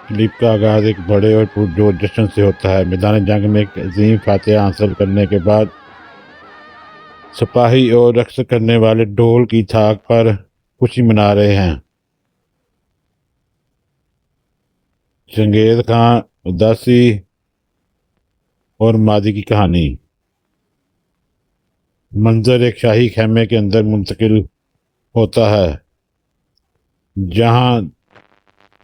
Clip کا آغاز ایک بڑے اور پرجوش جشن سے ہوتا ہے۔ میدان جنگ میں ایک عظیم فاتحہ حاصل کرنے کے بعد سپاہی اور رقص کرنے والے ڈھول کی تھاک پر خوشی منا رہے ہیں۔ چنگیز خان اداسی اور ماضی کی کہانی۔ منظر ایک شاہی خیمے کے اندر منتقل ہوتا ہے جہاں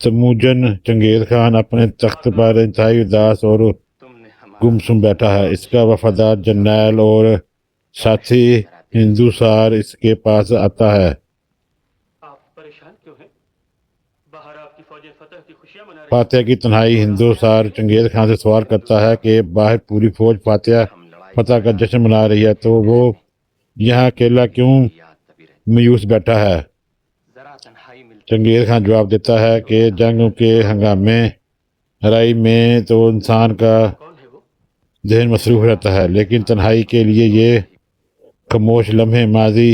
تموجن چنگیز خان اپنے تخت پر انتہائی اداس اور گمسم بیٹھا ہے۔ اس کا وفادار جرنیل اور ساتھی ہندوسار اس کے پاس آتا ہے۔ فاتح کی تنہائی ہندوسار چنگیز خان سے سوال کرتا ہے کہ باہر پوری فوج فتح کا جشن منا رہی ہے تو وہ یہاں اکیلا کیوں مایوس بیٹھا ہے؟ چنگیز خان جواب دیتا ہے کہ جنگ کے ہنگامے ہرائی میں تو انسان کا ذہن مصروف رہتا ہے، لیکن تنہائی کے لیے یہ خاموش لمحے ماضی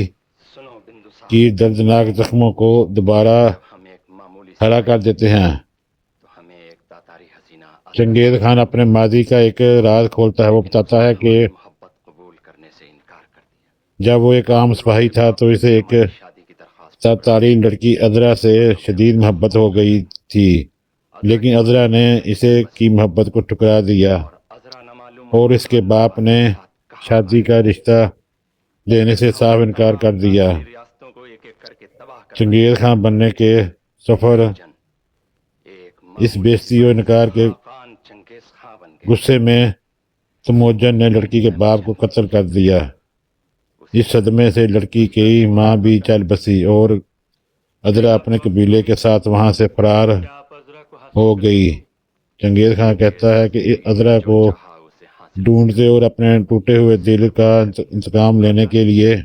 کی دردناک زخموں کو دوبارہ ہرا کر دیتے ہیں۔ چنگیز خان اپنے ماضی کا ایک راز کھولتا ہے۔ وہ بتاتا ہے کہ جب وہ ایک عام سپاہی تھا تو اسے ایک تاتاری لڑکی عذرا سے شدید محبت ہو گئی تھی، لیکن عذرا نے اسے کی محبت کو ٹھکرا دیا اور اس کے باپ نے شادی کا رشتہ دینے سے صاف انکار کر دیا۔ چنگیز خان بننے کے سفر اس بے عزتی اور انکار کے غصے میں تموجن نے لڑکی کے باپ کو قتل کر دیا۔ اس صدمے سے لڑکی کی ماں بھی چل بسی اور عذرا اپنے قبیلے کے ساتھ وہاں سے فرار ہو گئی۔ چنگیز خان کہتا ہے کہ عذرا کو ڈھونڈتے اور اپنے ٹوٹے ہوئے دل کا انتقام لینے کے لیے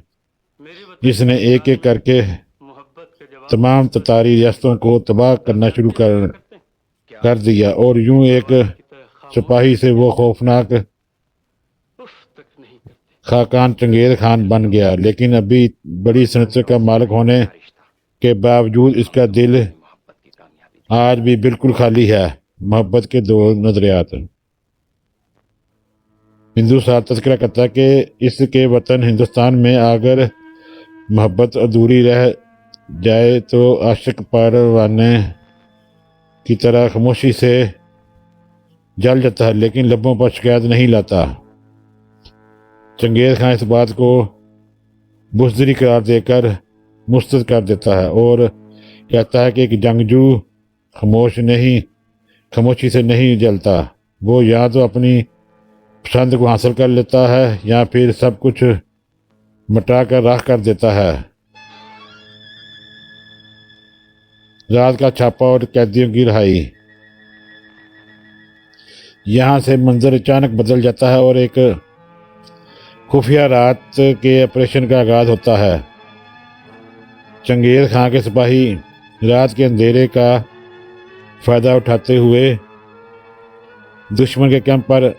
اس نے ایک ایک کر کے تمام تتاری ریاستوں کو تباہ کرنا شروع کر دیا، اور یوں ایک سپاہی سے وہ خوفناک خاقان چنگیز خان بن گیا۔ لیکن ابھی بڑی سلطنت کا مالک ہونے کے باوجود اس کا دل آج بھی بالکل خالی ہے۔ محبت کے دو نظریات۔ ہندوسار تذکرہ کرتا ہے کہ اس کے وطن ہندوستان میں اگر محبت ادھوری رہ جائے تو عاشق پروانے کی طرح خاموشی سے جل جاتا ہے، لیکن لبوں پر شکایت نہیں لاتا۔ چنگیز خان اس بات کو بزدلی قرار دے کر مسترد کر دیتا ہے اور کہتا ہے کہ ایک جنگجو خاموشی سے نہیں جلتا، وہ یا تو اپنی پسند کو حاصل کر لیتا ہے یا پھر سب کچھ مٹا کر راکھ کر دیتا ہے۔ رات کا چھاپا اور قیدیوں کی رہائی۔ یہاں سے منظر اچانک بدل جاتا ہے اور ایک خفیہ رات کے آپریشن کا آغاز ہوتا ہے۔ چنگیز خان کے سپاہی رات کے اندھیرے کا فائدہ اٹھاتے ہوئے دشمن کے کیمپ پر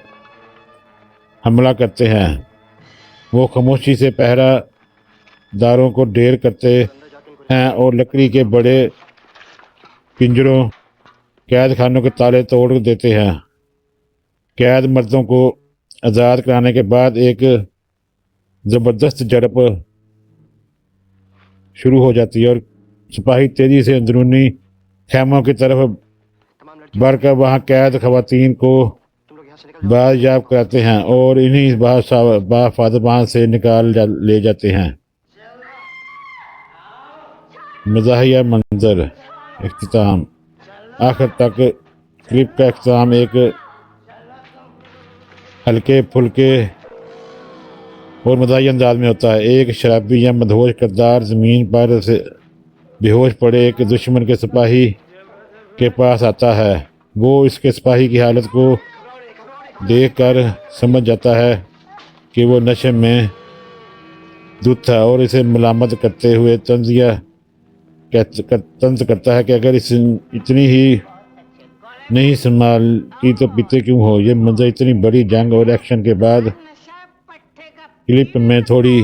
حملہ کرتے ہیں۔ وہ خاموشی سے پہرہ داروں کو ڈھیر کرتے ہیں اور لکڑی کے بڑے پنجروں قید خانوں کے تالے توڑ دیتے ہیں۔ قید مردوں کو آزاد کرانے کے بعد ایک زبردست جھڑپ شروع ہو جاتی ہے اور سپاہی تیزی سے اندرونی خیموں کی طرف بڑھ کر وہاں قید خواتین کو بازیاب کراتے ہیں اور انہیں بحفاظت سے نکال لے جاتے ہیں۔ مزاحیہ منظر۔ اختتام۔ آخر تک کلپ کا اختتام ایک ہلکے پھلکے اور مزاحیہ انداز میں ہوتا ہے۔ ایک شرابی یا مدہوش کردار زمین پر بے ہوش پڑے ایک دشمن کے سپاہی کے پاس آتا ہے۔ وہ اس کے سپاہی کی حالت کو دیکھ کر سمجھ جاتا ہے کہ وہ نشے میں دھت ہے اور اسے ملامت کرتے ہوئے طنز کرتا ہے کہ اگر اتنی ہی نہیں سنبھالتی تو پیتے کیوں ہو۔ یہ منظر اتنی بڑی جنگ اور ایکشن کے بعد کلپ میں تھوڑی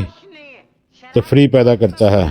تفریح پیدا کرتا ہے۔